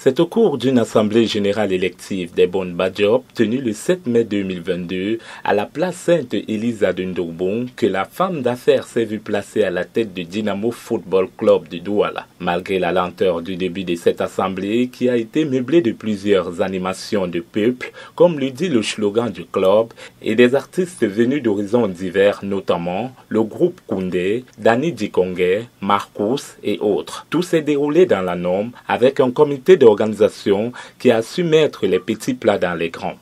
C'est au cours d'une assemblée générale élective des Bonnes Badjop tenue le 7 mai 2022 à la place Sainte-Élisa de Ndourbon que la femme d'affaires s'est vue placée à la tête du Dynamo Football Club de Douala. Malgré la lenteur du début de cette assemblée qui a été meublée de plusieurs animations de peuple, comme le dit le slogan du club, et des artistes venus d'horizons divers, notamment le groupe Koundé, Dani Dikongé, Marcus et autres. Tout s'est déroulé dans la norme avec un comité d'organisation qui a su mettre les petits plats dans les grands.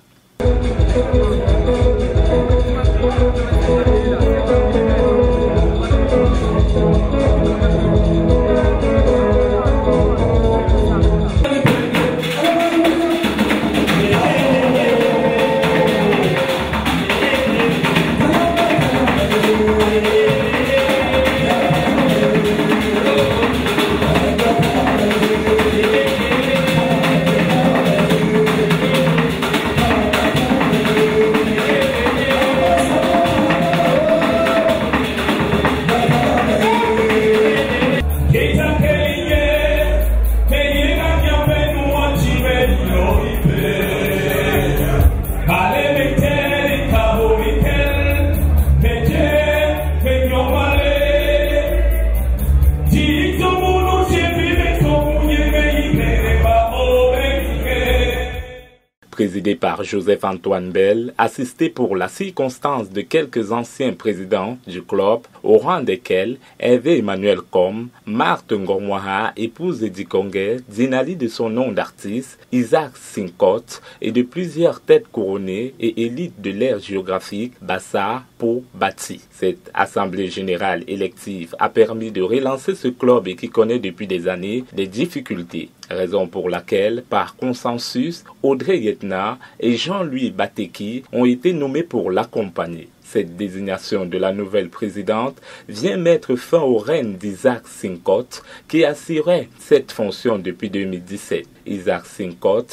Présidé par Joseph-Antoine Bell, assisté pour la circonstance de quelques anciens présidents du club, au rang desquels Hervé Emmanuel Com, Marthe Ngormwaha, épouse de Dikongé, Dinali de son nom d'artiste, Isaac Sinkot, et de plusieurs têtes couronnées et élites de l'ère géographique, Bassa, Po, Bati. Cette assemblée générale élective a permis de relancer ce club et qui connaît depuis des années des difficultés. Raison pour laquelle, par consensus, Audrey Yetna et Jean-Louis Bateki ont été nommés pour l'accompagner. Cette désignation de la nouvelle présidente vient mettre fin au règne d'Isaac Sinkot, qui assurait cette fonction depuis 2017. Isaac Sinkot,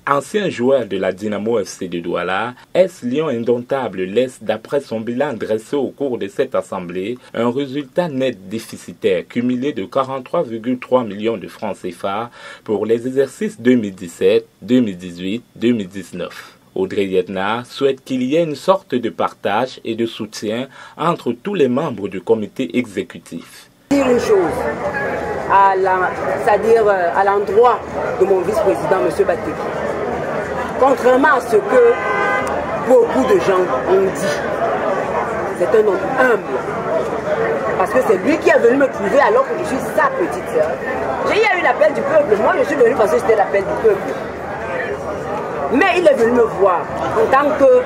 ancien joueur de la Dynamo FC de Douala, ex-lion indomptable, laisse, d'après son bilan dressé au cours de cette assemblée, un résultat net déficitaire cumulé de 43,3 millions de francs CFA pour les exercices 2017, 2018, 2019. Audrey Yetna souhaite qu'il y ait une sorte de partage et de soutien entre tous les membres du comité exécutif. Dire une chose, c'est-à-dire à l'endroit de mon vice-président, M. Bateki. Contrairement à ce que beaucoup de gens ont dit, c'est un homme humble. Parce que c'est lui qui est venu me trouver alors que je suis sa petite sœur. J'ai eu l'appel du peuple, moi je suis venu parce que c'était l'appel du peuple. Mais il est venu me voir en tant que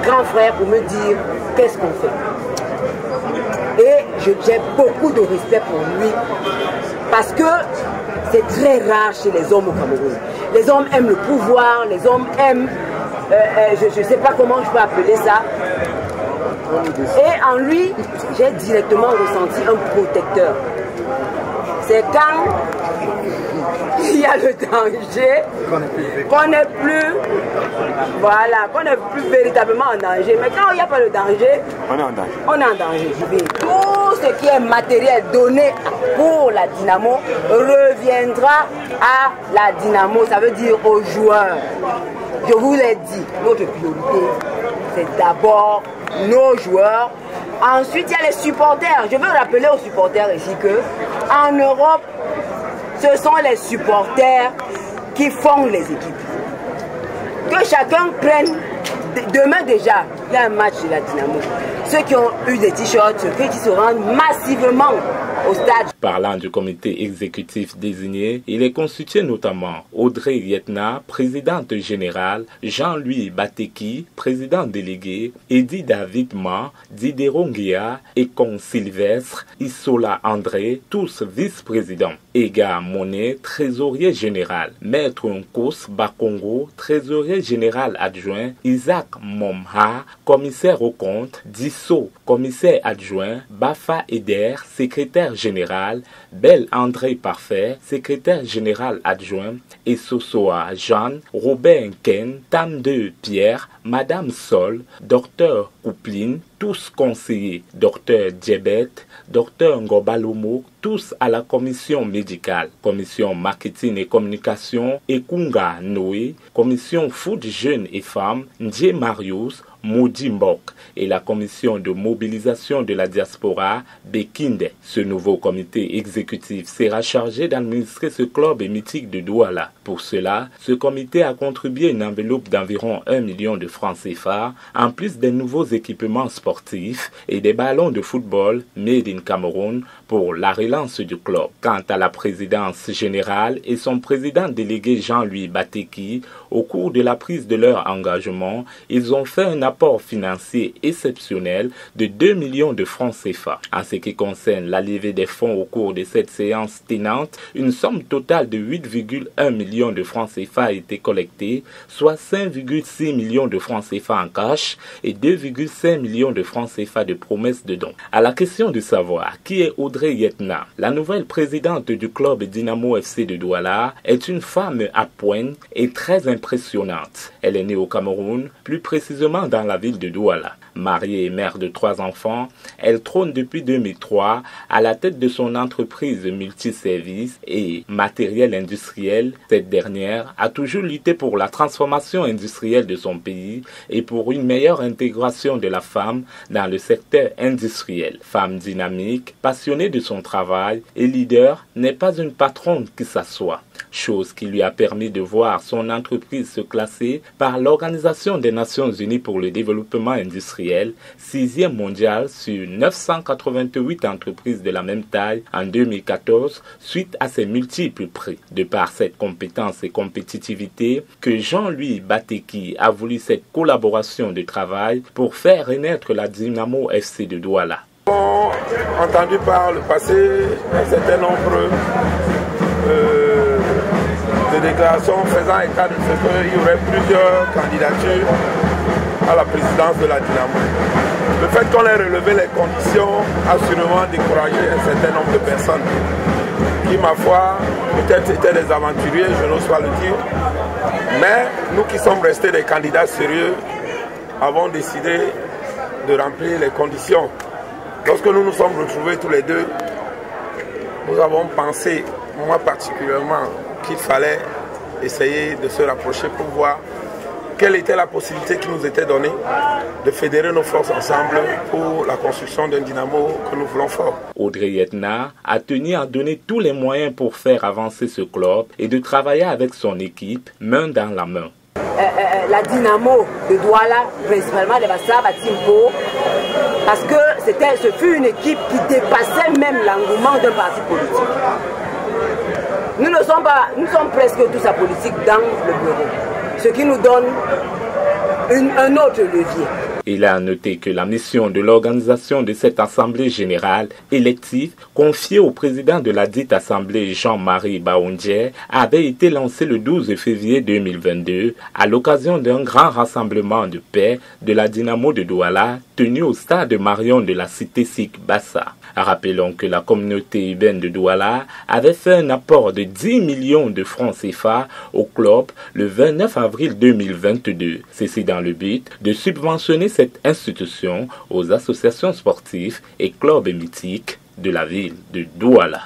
grand frère pour me dire qu'est-ce qu'on fait. Et j'ai beaucoup de respect pour lui parce que c'est très rare chez les hommes au Cameroun. Les hommes aiment le pouvoir, les hommes aiment, je ne sais pas comment je peux appeler ça. Et en lui, j'ai directement ressenti un protecteur. C'est quand il y a le danger, qu'on n'est plus, voilà, qu'on n'est plus véritablement en danger. Mais quand il n'y a pas le danger, on est en danger. On est en danger. Tout ce qui est matériel donné pour la Dynamo reviendra à la Dynamo, ça veut dire aux joueurs. Je vous l'ai dit, notre priorité, c'est d'abord nos joueurs. Ensuite, il y a les supporters. Je veux rappeler aux supporters ici que en Europe, ce sont les supporters qui font les équipes. Que chacun prenne, demain déjà, il y a un match de la Dynamo. Ceux qui ont eu des t-shirts, ceux qui se rendent massivement au stade. Parlant du comité exécutif désigné, il est constitué notamment Audrey Yetna, présidente générale, Jean-Louis Bateki, président délégué, Edi David Ma, Diderot Nguia, Ekon Sylvestre, Isola André, tous vice-présidents. Ega Monet, trésorier général, Maître Nkos Bakongo, trésorier général adjoint, Isaac Momha, commissaire au compte, Disso, commissaire adjoint, Bafa Eder, secrétaire général, Bel André Parfait, secrétaire général adjoint, et Sosoa Jeanne, Robert Nken, Tam de Pierre, Madame Sol, Docteur Koupline, tous conseillers, Dr Djebet, Dr Ngobalomo, tous à la commission médicale, commission marketing et communication, Ekunga Noé, commission food jeunes et femmes, Ndje Marius, Moudi Mbok et la commission de mobilisation de la diaspora, Bekinde. Ce nouveau comité exécutif sera chargé d'administrer ce club mythique de Douala. Pour cela, ce comité a contribué une enveloppe d'environ 1 million de francs CFA, en plus des nouveaux équipements sportifs et des ballons de football made in Cameroun pour la relance du club. Quant à la présidence générale et son président délégué Jean-Louis Bateki, au cours de la prise de leur engagement, ils ont fait un apport financier exceptionnel de 2 millions de francs CFA. En ce qui concerne la levée des fonds au cours de cette séance tenante, une somme totale de 8,1 millions de francs CFA a été collectée, soit 5,6 millions de francs CFA en cash et 2,5 millions de francs CFA de promesses de dons. À la question de savoir qui est Audrey Yetna, la nouvelle présidente du club Dynamo FC de Douala, est une femme à poigne et très impressionnante. Elle est née au Cameroun, plus précisément dans la ville de Douala. Mariée et mère de 3 enfants, elle trône depuis 2003 à la tête de son entreprise multiservice et matériel industriel. Cette dernière a toujours lutté pour la transformation industrielle de son pays et pour une meilleure intégration de la femme dans le secteur industriel. Femme dynamique, passionnée de son travail et leader, n'est pas une patronne qui s'assoit, chose qui lui a permis de voir son entreprise se classer par l'Organisation des Nations Unies pour le développement industriel, 6e mondial sur 988 entreprises de la même taille en 2014, suite à ses multiples prix. De par cette compétence et compétitivité, que Jean-Louis Bateki a voulu cette collaboration de travail pour faire renaître la Dynamo FC de Douala. Nous avons entendu par le passé un certain nombre de déclarations faisant état de ce qu'il y aurait plusieurs candidatures à la présidence de la Dynamo. Le fait qu'on ait relevé les conditions a sûrement découragé un certain nombre de personnes qui, ma foi, peut-être étaient des aventuriers, je n'ose pas le dire. Mais nous qui sommes restés des candidats sérieux avons décidé de remplir les conditions. Lorsque nous nous sommes retrouvés tous les deux, nous avons pensé, moi particulièrement, qu'il fallait essayer de se rapprocher pour voir quelle était la possibilité qui nous était donnée de fédérer nos forces ensemble pour la construction d'un dynamo que nous voulons fort. Audrey Yetna a tenu à donner tous les moyens pour faire avancer ce club et de travailler avec son équipe main dans la main. La Dynamo de Douala, principalement de Bassa Batimpo, parce que ce fut une équipe qui dépassait même l'engouement d'un parti politique. Nous sommes presque tous apolitiques dans le bureau, ce qui nous donne un autre levier. Il a noté que la mission de l'organisation de cette assemblée générale élective, confiée au président de la dite assemblée Jean-Marie Baoundje, avait été lancée le 12 février 2022 à l'occasion d'un grand rassemblement de paix de la Dynamo de Douala tenu au stade Marion de la cité sikh Bassa. Rappelons que la communauté urbaine de Douala avait fait un apport de 10 millions de francs CFA au club le 29 avril 2022. Ceci dans le but de subventionner cette institution aux associations sportives et clubs mythiques de la ville de Douala.